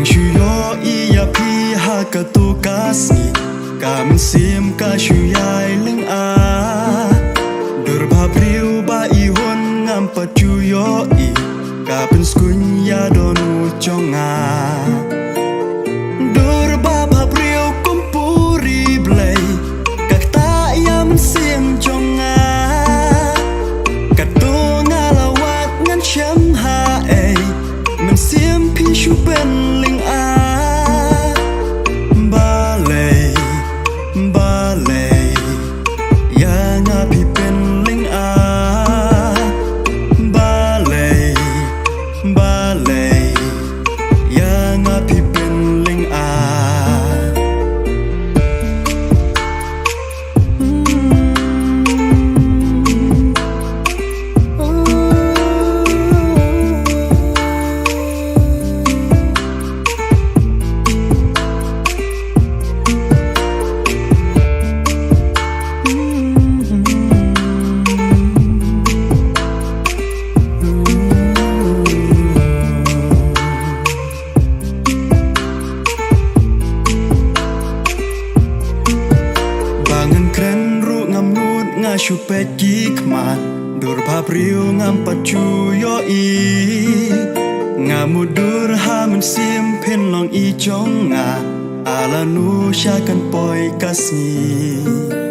Shuyo iya pi ha ka tu kasi Kam sim ka shuyai ling a Durba priu ba ihon ngam pa chuyo i Kapin skunya donu chonga Durba ba priu kumpuri blay Kakta yam sim chonga Katu ngalawat ngan syam ha ay Man sim pi shu pen ling a Balay Balay Ya nga pi pen ling a Balay Balay Ya nga pi pen ling a Shupet gikmat Durba priu ngam pacu yo i Ngamudur ha men sim pen long i chong nga Ala nu syakan poi kasih